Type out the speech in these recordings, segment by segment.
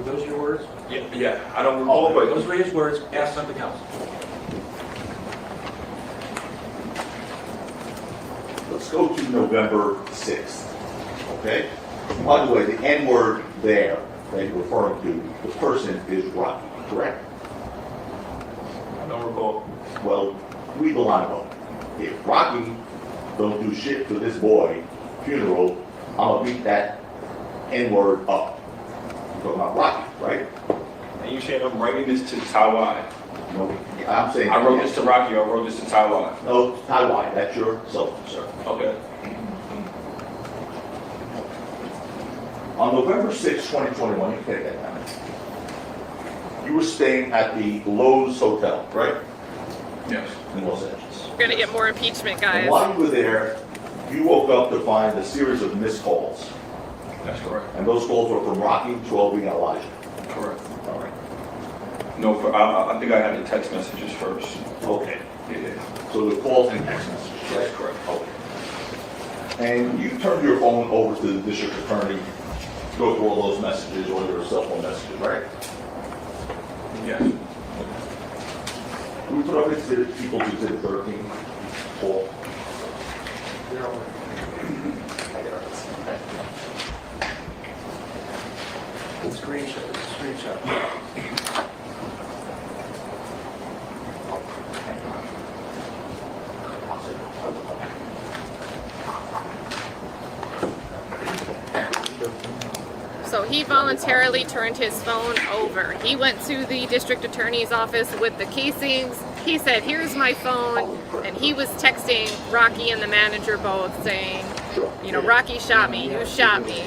Were those your words? Yeah, I don't recall, but Those were his words. Ask something else. Let's go to November 6th, okay? By the way, the N-word there that you're referring to, the person is Rocky, correct? I don't recall. Well, read the line above. If Rocky don't do shit for this boy funeral, I'm gonna beat that N-word up. You're talking about Rocky, right? And you said I'm writing this to Taiwan. No, I'm saying. I wrote this to Rocky, I wrote this to Taiwan. No, Taiwan, that's your self-concern. Okay. On November 6, 2021, you can take that down. You were staying at the Lowe's Hotel, right? Yes. In Los Angeles. We're gonna get more impeachment, guys. And while you were there, you woke up to find a series of missed calls. That's correct. And those calls were from Rocky, Joby, and Elijah. Correct. All right. No, I think I had the text messages first. Okay. Yeah. So the calls and text messages, right? That's correct. Okay. And you turned your phone over to the district attorney to go through all those messages, all your cell phone messages, right? Yes. We put up exhibit, people to exhibit 13, Paul. Screenshot. So he voluntarily turned his phone over. He went to the district attorney's office with the casings. He said, here's my phone. And he was texting Rocky and the manager both saying, you know, Rocky shot me, you shot me.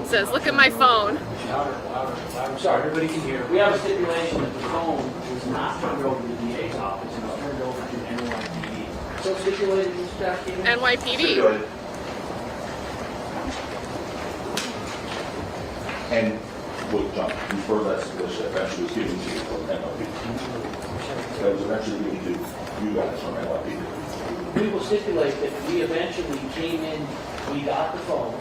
Says, look at my phone. I'm sorry, everybody can hear. We have a stipulation that the phone was not turned over to the DA's office, it was turned over to NYPD. So stipulated, Mr. Jackson? NYPD. Stipulated. And, look, John, you heard that stipulation that eventually was given to you from NYPD. That was eventually given to you guys from NYPD. We will stipulate that we eventually came in, we got the phone.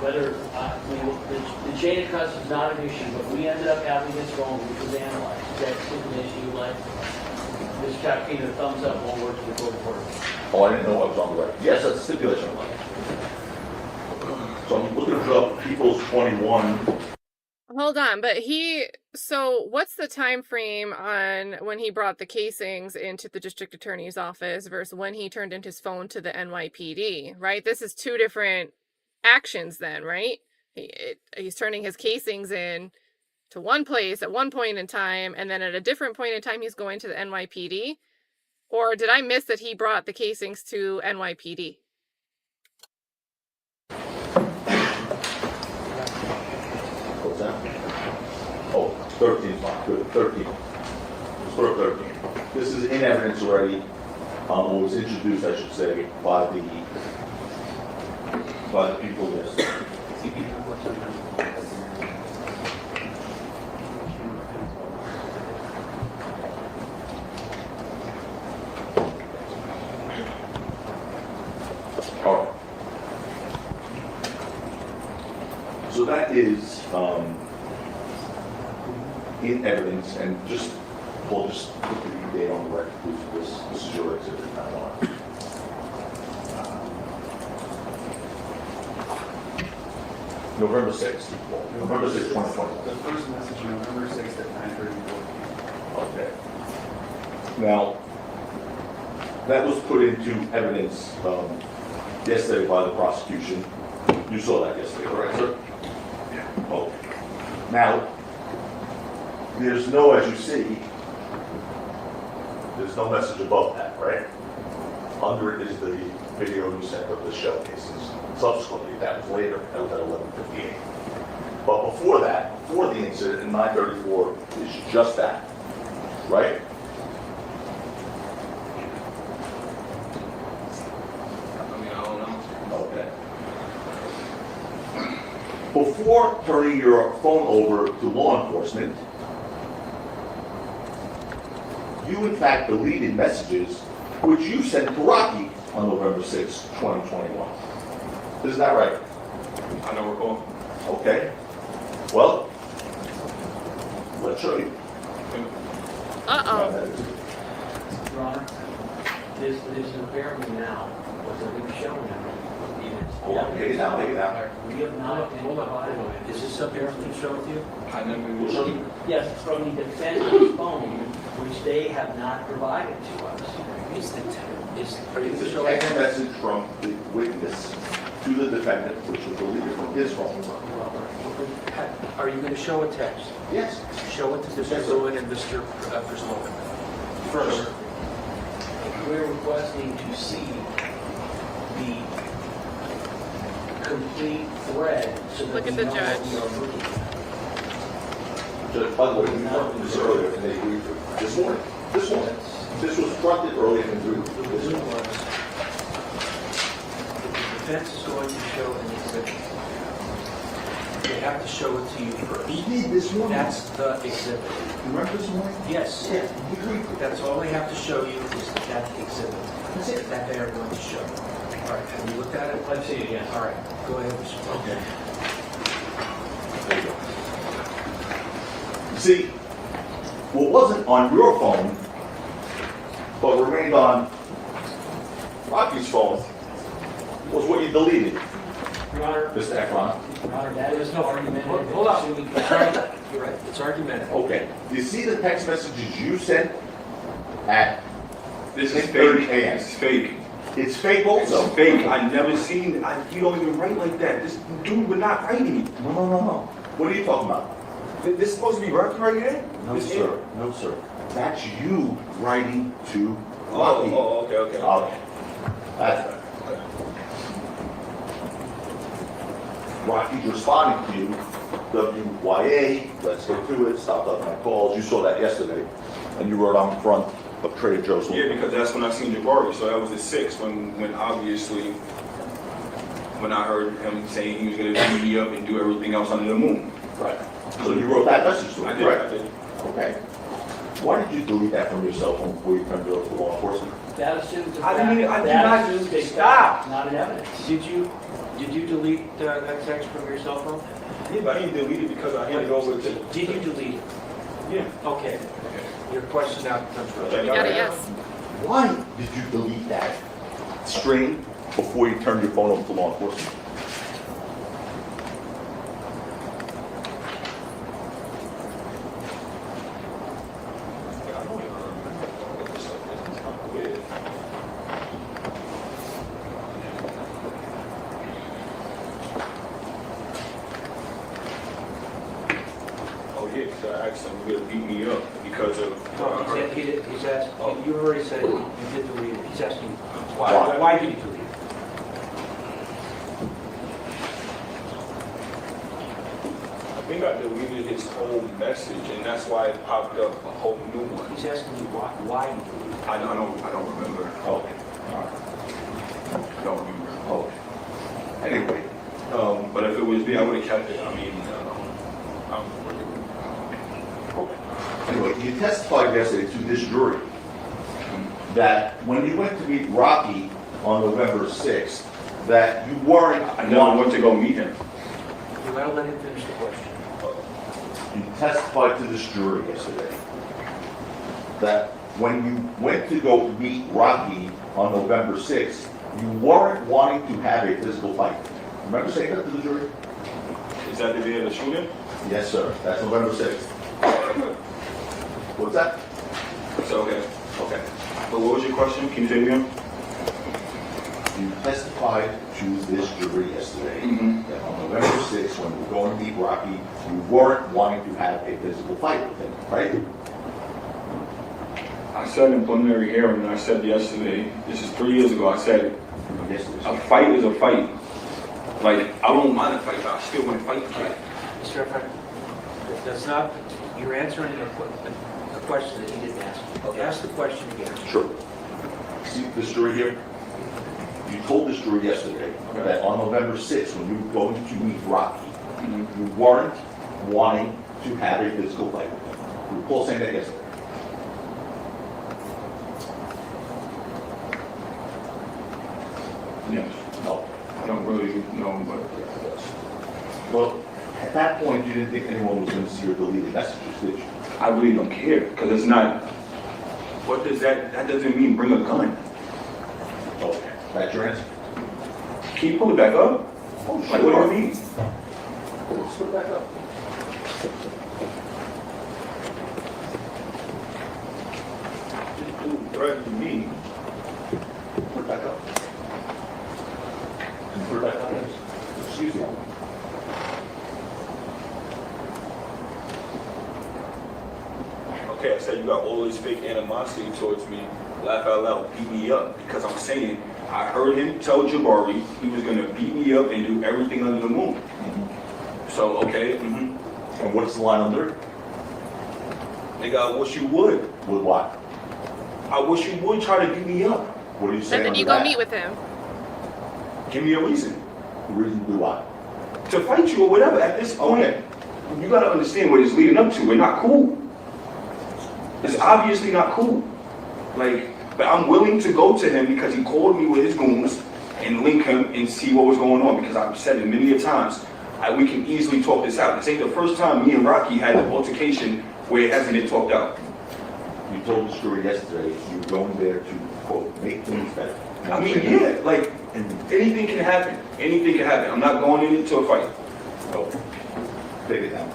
Whether, the chain of custody is not an issue, but we ended up having this phone, which was analyzed. Is that stipulation you like? Ms. Chapkin, a thumbs up, one word to the court reporter. Oh, I didn't know I was on the right. Yes, that's a stipulation. So I'm looking up People's 21. Hold on, but so what's the time frame on when he brought the casings into the district attorney's office versus when he turned in his phone to the NYPD, right? This is two different actions then, right? He's turning his casings in to one place at one point in time, and then at a different point in time, he's going to the NYPD? Or did I miss that he brought the casings to NYPD? What's that? Oh, 13 is fine. Good. 13. Let's put up 13. This is in evidence already. It was introduced, I should say, by the people list. All right. So that is in evidence, and we'll just put the date on the record. This is your exhibit, not mine. November 6th. November 6th, 2020. The first message, November 6th at 9:34. Okay. Now, that was put into evidence yesterday by the prosecution. You saw that yesterday, correct, sir? Yeah. Okay. Now, there's no, as you see, there's no message above that, right? Under it is the video you sent of the shell cases. Subsequently, that was later, that was at 11:58. But before that, before the incident in 9:34 is just that, right? I don't know. Okay. Before turning your phone over to law enforcement, you in fact deleted messages which you sent to Rocky on November 6, 2021. Isn't that right? I don't recall. Okay. Well, let's show you. Uh-oh. Your Honor, there's an apparently now, what's it been showing him? Hold on, take it down, take it down. We have not been Hold on, provided. is this something else to show with you? I never We'll show you. Yes, from the defendant's phone, which they have not provided to us. Are you It's going to a show text it? message from the witness to the defendant, which was deleted from his phone. Are you going to show a text? Yes. Show it to Mr. Lewin and Mr. Prisloman. First. We're requesting to see the complete thread so that Look we at the know what judge. we are looking at. Judge, by the way, we talked this earlier, and they agreed to it. This morning. This morning. This was fronted earlier and agreed to The it. reason was, the defense is going to show an exhibit. They have to show it to you first. He did this morning. That's the exhibit. Remember this morning? Yes. Yeah, he agreed to it. That's all they have to show you is that exhibit. That's it. That they are going to show. All right, have you looked at it? Let's see it again. All right, go ahead, Mr. Prisloman. Okay. There you go. You see, what wasn't on your phone, but remained on Rocky's phone, was what you deleted, Your Honor, Mr. Ekron. Your Honor, that is no argument. Hold on. You're right, it's argumentative. Okay. You see the text messages you sent at This is 6:30 fake. a.m.? This is fake. It's fake It's also. fake. I never seen, you don't even write like that. This dude would not write me. No. What are you talking about? This is supposed to be Rocky right here? No, This sir. No, sir. That's you writing to Rocky. okay. Okay. That's right. Rocky's responding to you, WYA, let's go through it, stopped up my calls. You saw that yesterday, and you wrote on the front of Trader Joe's. Yeah, because that's when I seen Jabari, so that was the 6th, when obviously, when I heard him saying he was gonna beat me up and do everything else under the moon. Right. So you wrote that message to I him, did, correct? I did. Okay. Why did you delete that from your cell phone before you turned it over to law enforcement? That assumes a I fact. did not That assumes a stop. fact, not an evidence. Did you delete that text from your cell phone? Yeah, but I didn't delete it because I handed it over to. Did you delete it? Yeah. Okay. Your question now becomes You relevant. got a yes. Why did you delete that string before you turned your phone over to law enforcement? I don't even remember what this stuff is. It's not weird. Oh yeah, because I asked him to beat me up because of. No, he's asking, oh, you already said you did delete it. He's asking, Why? why did you delete it? I think I deleted his whole message, and that's why it popped up a whole new one. He's asking you why you deleted it. I don't remember. Okay. All right. I don't remember. Okay. Anyway, But if it was me, I would have kept it. I mean, Anyway, you testified yesterday to this jury that when you went to meet Rocky on November 6th, that you weren't. I never went to go meet him. You gotta let him finish the question. You testified to this jury yesterday that when you went to go meet Rocky on November 6th, you weren't wanting to have a physical fight. Remember saying that to the jury? Is that the day of the shooting? Yes, sir. That's November 6th. What's that? So, okay. Okay. But what was your question? Can you say it again? You testified to this jury yesterday Mhm. that on November 6th, when you were going to meet Rocky, you weren't wanting to have a physical fight with him, right? I said in preliminary hearing, and I said yesterday, this is 3 years ago, I said, Yes, it is. a fight is a fight. Like, I don't mind a fight, but I still want to fight the kid. Mr. Efron, that's not, you're answering a question that he didn't ask. Ask the question again. Sure. See this jury here? You told this jury yesterday that on November 6th, when you were going to meet Rocky, you weren't wanting to have a physical fight with him. You recall saying that yesterday? Yes. No. I don't really know, but Well, at that point, you didn't think anyone was gonna see your deleted messages, did you? I really don't care, because it's not, what does that doesn't mean bring a gun. Okay, that's your answer? Can you pull it back up? Oh, Like, what do you mean? Let's put it back up. This dude threatened me. Put it back up. Put it back up. Excuse me. Okay, I said you got all this fake animosity towards me. Laugh out loud, beat me up. Because I'm saying, I heard him tell Jabari he was gonna beat me up and do everything under the moon. So, okay, And what's the line under it? nigga, I wish you would. With what? I wish you would try to beat me up. What are you saying And then you under go that? meet with him. Give me a reason The reason to do what? to fight you or whatever. At this point, Okay. you gotta understand what it's leading up to. We're not cool. It's obviously not cool. Like, but I'm willing to go to him because he called me with his goons and link him and see what was going on, because I've said it many a times. We can easily talk this out. This ain't the first time me and Rocky had an altercation where it hasn't been talked out. You told the story yesterday, you were going there to, quote, make things better. I mean, yeah, like, anything can happen. Anything can happen. I'm not going into a fight. So, take it down.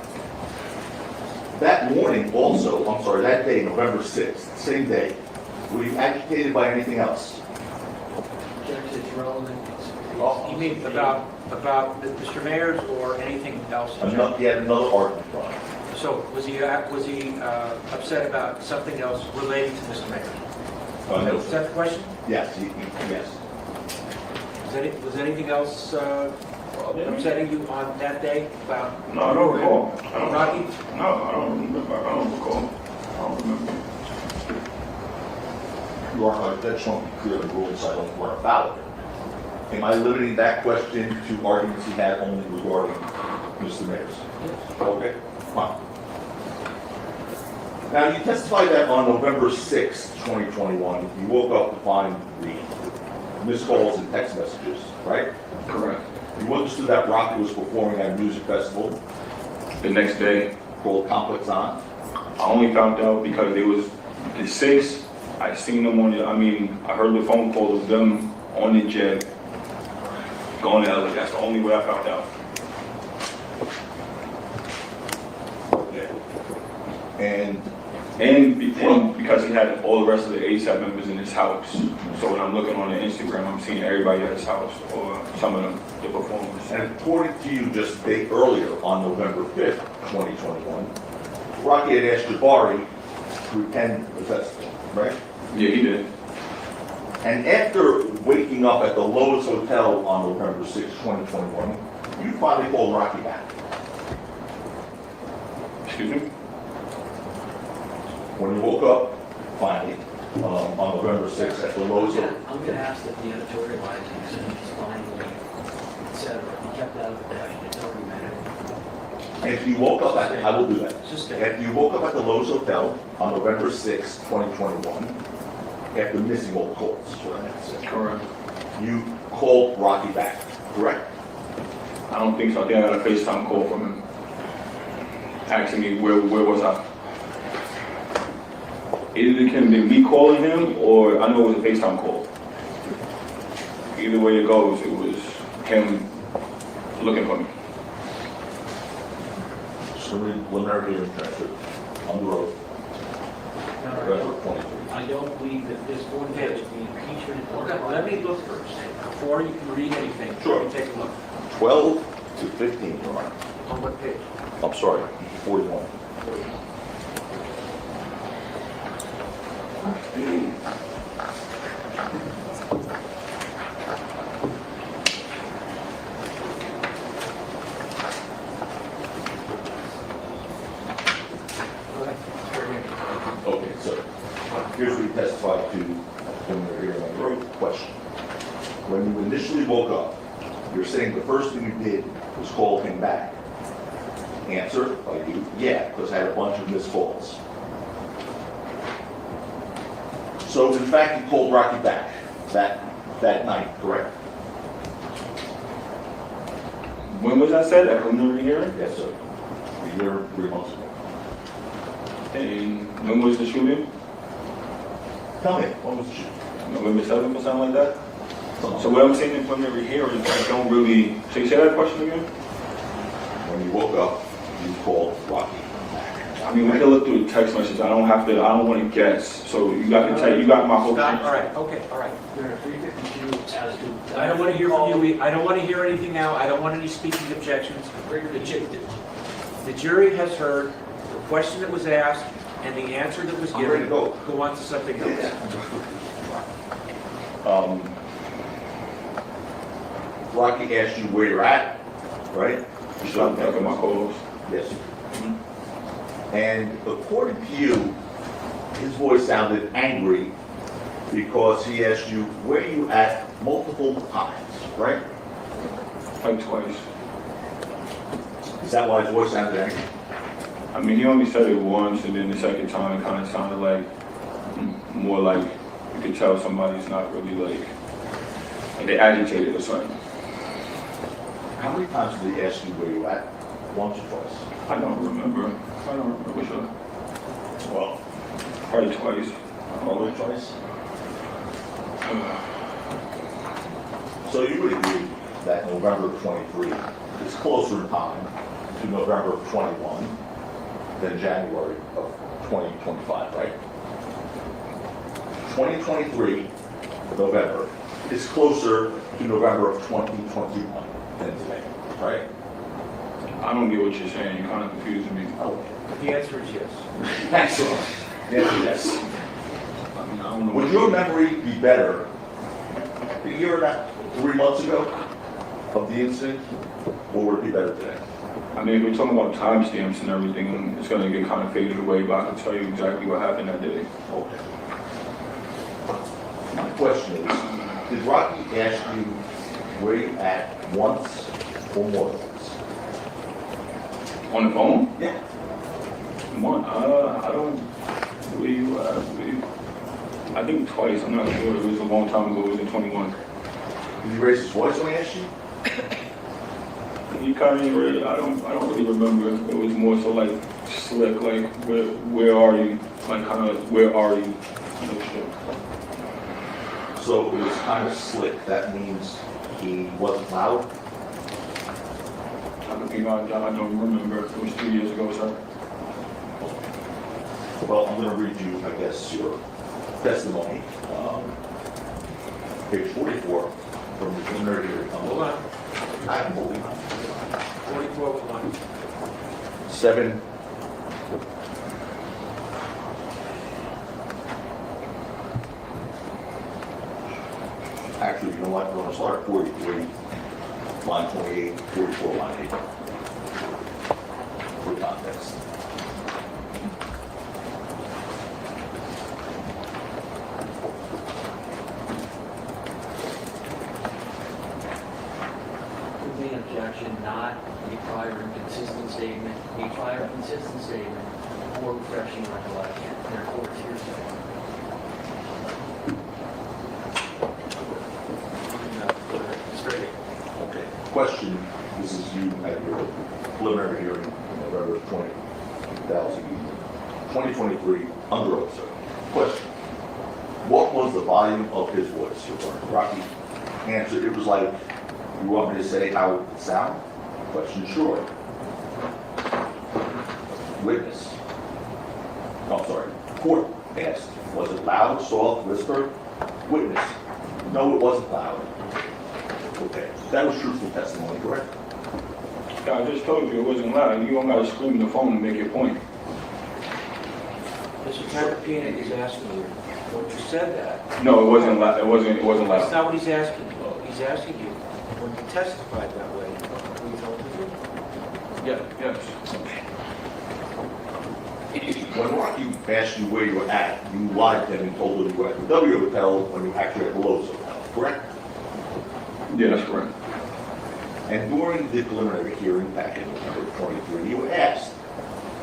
That morning also, I'm sorry, that day, November 6th, same day, were you agitated by anything else? Judge, it's relevant. You mean about Mr. Mayor's or anything else? He had another argument going. So was he upset about something else relating to Mr. Mayor? No, Is that the question? Yes, yes. Was anything else upsetting you on that day about? No, I don't recall. Rocky? No, I don't remember. I don't recall. I don't remember. You are, that showing clear the rules I don't want to follow. Am I limiting that question to arguments he had only regarding Mr. Mayor's? Okay, fine. Now, you testified that on November 6th, 2021, you woke up to find the missed calls and text messages, right? Correct. You understood that Rocky was performing at a music festival The next day, called Complex On. I only found out because it was the 6th. I seen them on the, I heard the phone call of them on the jet going to LA. That's the only way I found out. And Because he had all the rest of the ASAP members in his house. So when I'm looking on the Instagram, I'm seeing everybody at his house, or some of them, the performers. And according to you, just a day earlier, on November 5th, 2021, Rocky had asked Jabari to attend the festival, right? Yeah, he did. And after waking up at the Lowe's Hotel on November 6th, 2021, you finally called Rocky back. Excuse me? When you woke up, finally, on November 6th at the Lowe's Hotel. I'm going to ask that the editorializing, sentence, finally, et cetera, be kept out of the question. It's already been. If you woke up at, I will do that. Just stay. If you woke up at the Lowe's Hotel on November 6th, 2021, after missing all calls, is what I meant to say, Correct. you called Rocky back, correct? I don't think so. I think I got a FaceTime call from him asking me where was I. Either it can be me calling him, or I know it was a FaceTime call. Either way it goes, it was him looking for me. So we preliminary hearing transcript on the road, November 23. I don't believe that this board has the impeachment. Okay, let me look first, before you can read anything. Sure. Let me take a look. 12 to 15, Your Honor. On what page? I'm sorry, 41. Okay, so here's what you testified to when we were here on the road. Question. When you initially woke up, you're saying the first thing you did was call him back. Answer by you, yeah, because I had a bunch of missed calls. So in fact, you called Rocky back that night, correct? When was that said? At preliminary hearing? Yes, sir. A year, 3 months ago. And when was the shooting? Tell me, what was the shooting? November 7th or something like that? So what I'm saying in preliminary hearings, I don't really, so you say that question again? When you woke up, you called Rocky. I mean, we can look through the text messages, I don't want to guess, so you got my whole. Stop, all right, okay, all right. There are 352 as to. I don't want to hear from you, I don't want to hear anything now, I don't want any speaking objections. The jury has heard the question that was asked and the answer that was I'm ready given. to go. Go on to something else. Rocky asked you where you're at, right? You start making my calls. Yes. And according to you, his voice sounded angry because he asked you where you at multiple times, right? Like twice. Is that why his voice sounded angry? I mean, he only said it once, and then the second time it kind of sounded like, more like, you could tell somebody's not really like they agitated or something. How many times did he ask you where you at? Once or twice? I don't remember, sure. Well, Probably twice. probably twice. So you would agree that November of 23 is closer in time to November of 21 than January of 2025, right? 2023, November, is closer to November of 2021 than today, right? I don't get what you're saying, you're kind of confusing me. Oh, The answer is yes. excellent. Yes. I mean, I don't know. Would your memory be better a year and a half, 3 months ago of the incident, or would it be better today? I mean, if we're talking about timestamps and everything, it's gonna get kind of faded away, but I can tell you exactly what happened that day. Okay. My question is, did Rocky ask you where you at once or more than once? On the phone? Yeah. I don't believe, I think twice, I'm not sure, it was a long time ago, it was in 21. Did he raise his voice when he asked you? You kind of really, I don't really remember, it was more so like slick, like, where are you? Like, kind of, where are you? Kind of shit. So it was kind of slick. That means he wasn't loud? I don't remember, it was 2 years ago, sir. Well, I'm going to read you, I guess, your testimony. Page 44 from the preliminary hearing. Hold on, I'm holding 44 with one. 7. Actually, you know what? We're going to start 43, line 28, 44, line 8. For context. With the objection, not a prior inconsistent statement, a prior consistent statement, or refreshing recollection. Therefore, it's hearsay. Straight. Okay. Question, this is you at your preliminary hearing in November 2023, under oath, sir. Question, what was the volume of his voice, your Honor? Rocky answered, it was like, you want me to say how it sounded? Question, sure. Witness. I'm sorry, court asked, was it loud, soft, whisper? Witness, no, it wasn't loud. Okay, that was truthful testimony, correct? Yeah, I just told you it wasn't loud, you don't gotta scream in the phone to make your point. Mr. Carapena is asking you, when you said that, No, it wasn't loud, it wasn't that's loud. not what he's asking you. He's asking you, when you testified that way, were you told the truth? Yeah, yes. When Rocky asked you where you were at, you lied to him and told him you were at the W Hotel when you were actually at the Lowe's Hotel, correct? Yeah, that's correct. And during the preliminary hearing back in November 23, you were asked,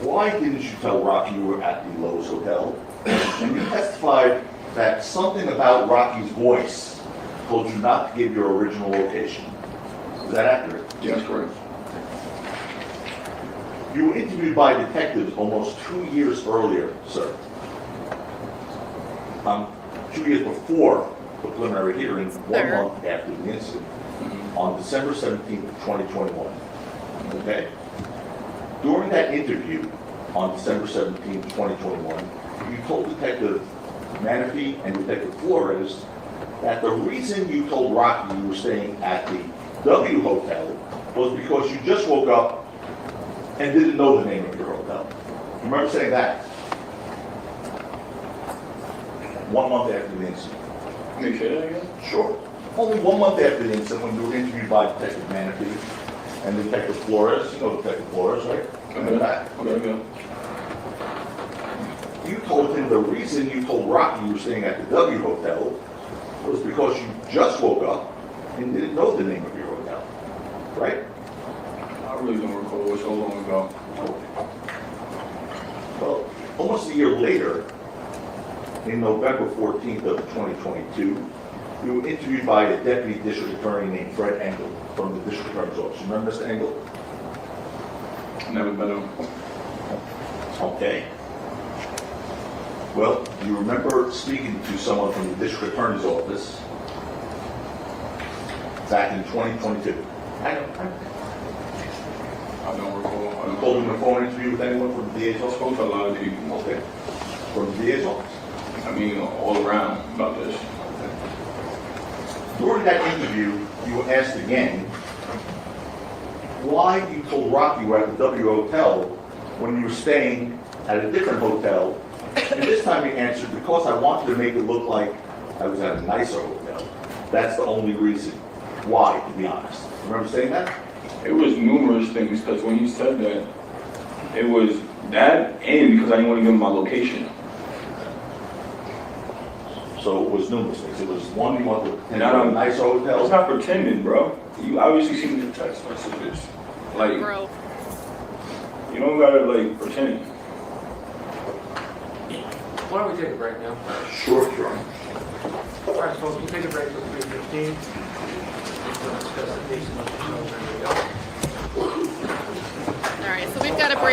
why didn't you tell Rocky you were at the Lowe's Hotel? And you testified that something about Rocky's voice told you not to give your original location. Is that accurate? Yeah, that's correct. You were interviewed by detectives almost 2 years earlier, sir. 2 years before the preliminary hearing, 1 Sir. month after the incident, on December 17th, 2021. Okay? During that interview on December 17th, 2021, you told Detective Manafee and Detective Flores that the reason you told Rocky you were staying at the W Hotel was because you just woke up and didn't know the name of your hotel. You remember saying that? 1 month after the incident. Can you say that again? Sure. Only 1 month after the incident, when you were interviewed by Detective Manafee and Detective Flores. You know Detective Flores, right? Remember that? Okay. You told him the reason you told Rocky you were staying at the W Hotel was because you just woke up and didn't know the name of your hotel, right? I really don't recall. It was so long ago. Well, almost a year later, in November 14th of 2022, you were interviewed by a deputy district attorney named Fred Engel from the district attorney's office. You remember Mr. Engel? Never met him. Okay. Well, do you remember speaking to someone from the district attorney's office back in 2022? I don't recall. You told him a phone interview with anyone from the DA's I office? spoke to a lot of people. Okay. From the DA's office? I mean, all around about this. During that interview, you were asked again why you told Rocky you were at the W Hotel when you were staying at a different hotel. And this time you answered, because I wanted to make it look like I was at a nicer hotel. That's the only reason. Why, to be honest? Remember saying that? It was numerous things, because when he said that, it was that and because I didn't want to give him my location. So it was numerous things. It was one, you wanted to attend Not a on- nicer That's hotel. not pretending, bro. You obviously seen the text messages. Like, Bro. you don't gotta, like, pretend. Why don't we take a break now? Sure, sure. All right, folks, we'll take a break till 3:15. We'll discuss the case. All right, so we've got a break.